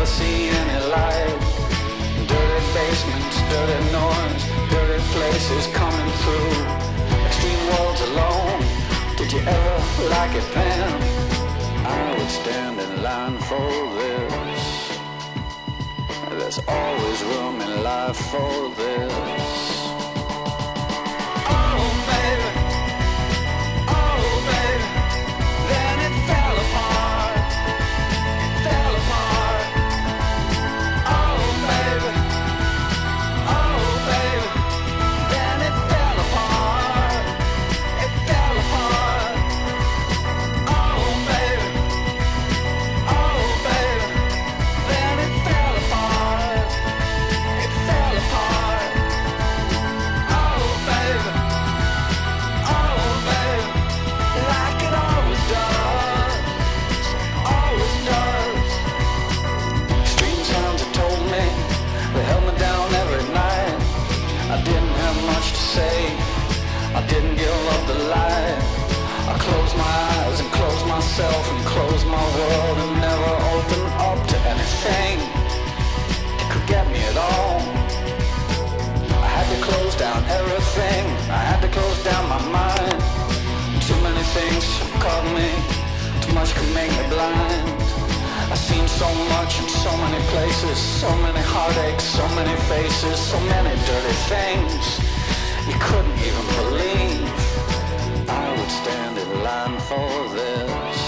see any light. Dirty basements, dirty noise, dirty places coming through. Extreme worlds alone. Did you ever like it then? I would stand in line for this. There's always room in life for this. Oh baby, oh baby, then it fell apart, fell apart. Oh baby, then it fell apart, it fell apart. Oh baby, then it fell apart, it fell apart. Oh baby, like it always does, always does. Strange sounds have told me, they held me down every night. I didn't have much to say, I didn't give up the light. I closed my eyes and closed myself and closed my world and never opened up to anything that could get me at all. I had to close down everything, I had to close down my mind. Too many things caught me, too much could make me blind. I've seen so much in so many places, so many heartaches, so many faces, so many dirty things you couldn't even believe. I would stand in line for this.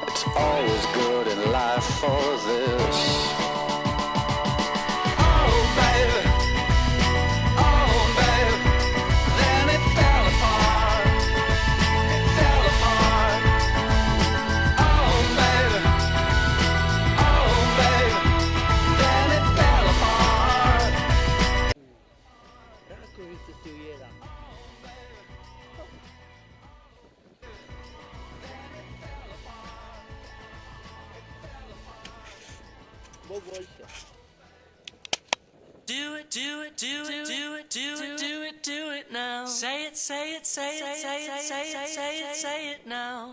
It's always good in life for this. Oh baby, then it fell apart, it fell apart. Oh baby, then it fell apart. Rakovice si ujeda. Bo boljše. Do it, do it, do it, do it, do it, do it, do it now. Say it, say it, say it, say it, say it, say it, say it now.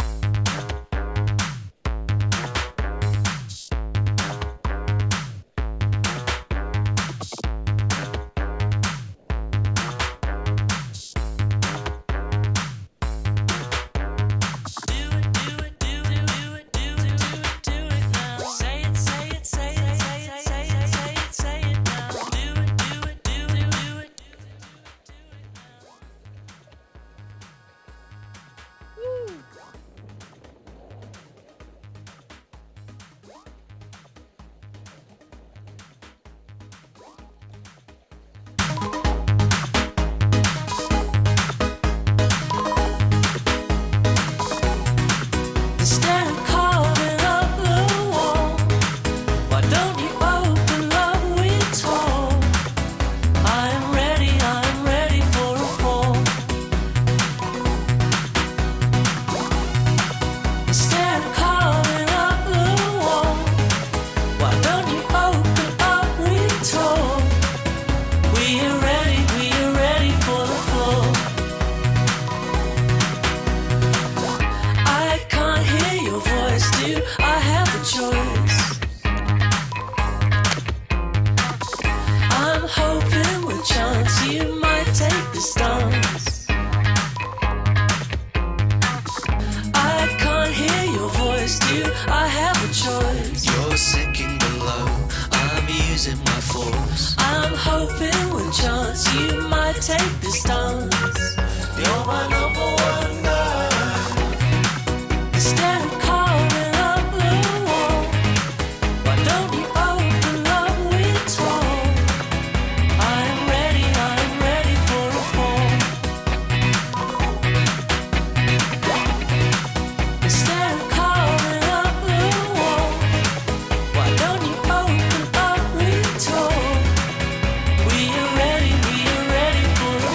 Instead of carving up the wall, why don't you open up we told? I'm ready for a fall. Instead of carving up the wall, why don't you open up we told? We are ready for the fall. I can't hear your voice, do I have a choice? I'm hoping with chance you might take the stance. I can't hear your voice, do I have a choice? You're sinking below, I'm using my force. I'm hoping with chance you might take the stance. You're my number one guy. Instead of carving up the wall, why don't you open up we told? I'm ready for a fall. Instead of carving up the wall, why don't you open up we told? We are ready for a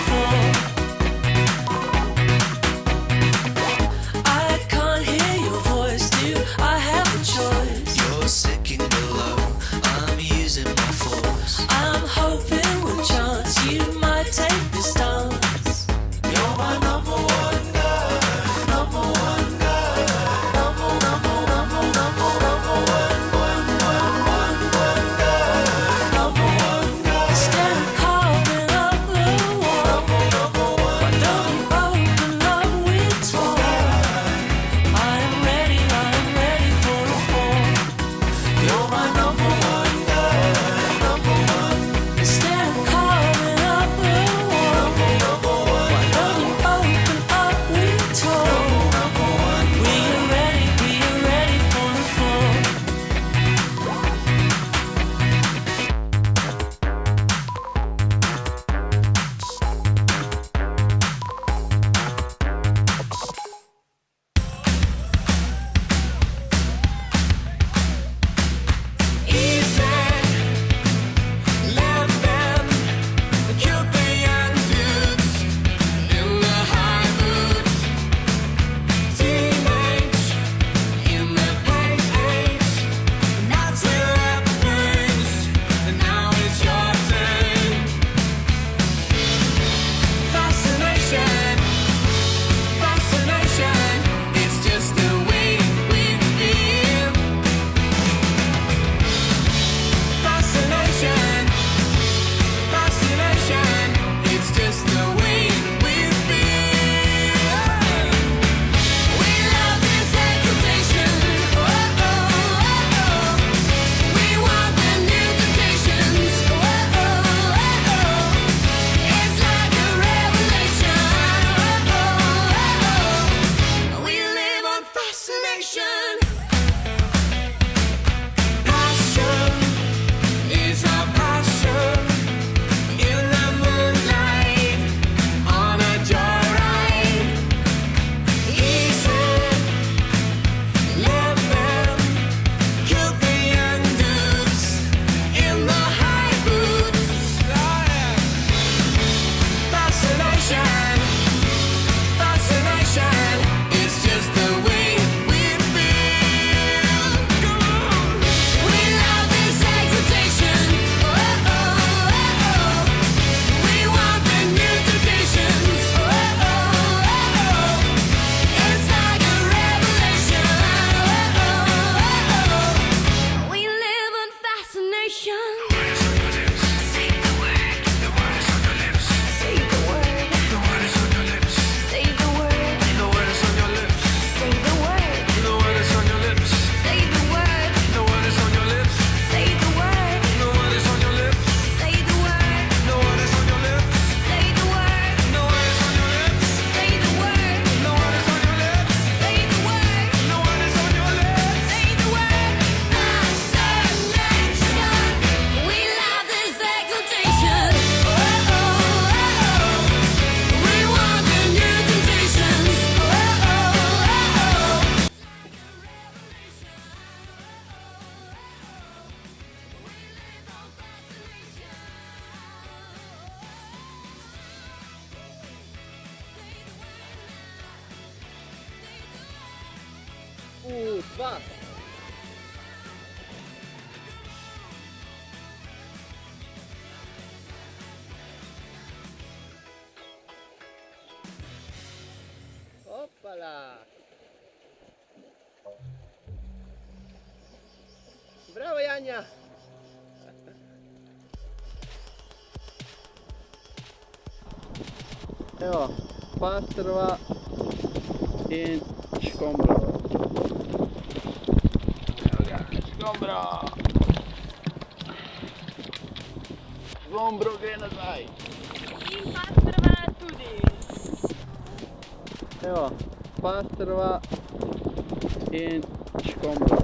2. Opala! Bravo Janja! Evo, pastrva in škombro. Evo ga, škombro! Škombro gre nazaj. In pastrva tudi. Evo, pastrva in škombro.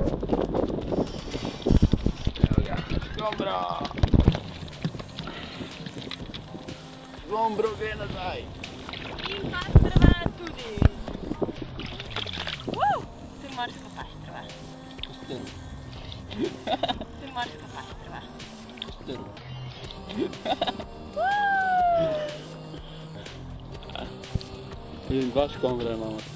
Evo ga, škombro! Škombro gre nazaj. In pastrva tudi. To je morska pastrva. To je morska pastrva. In 2 škombra imamo.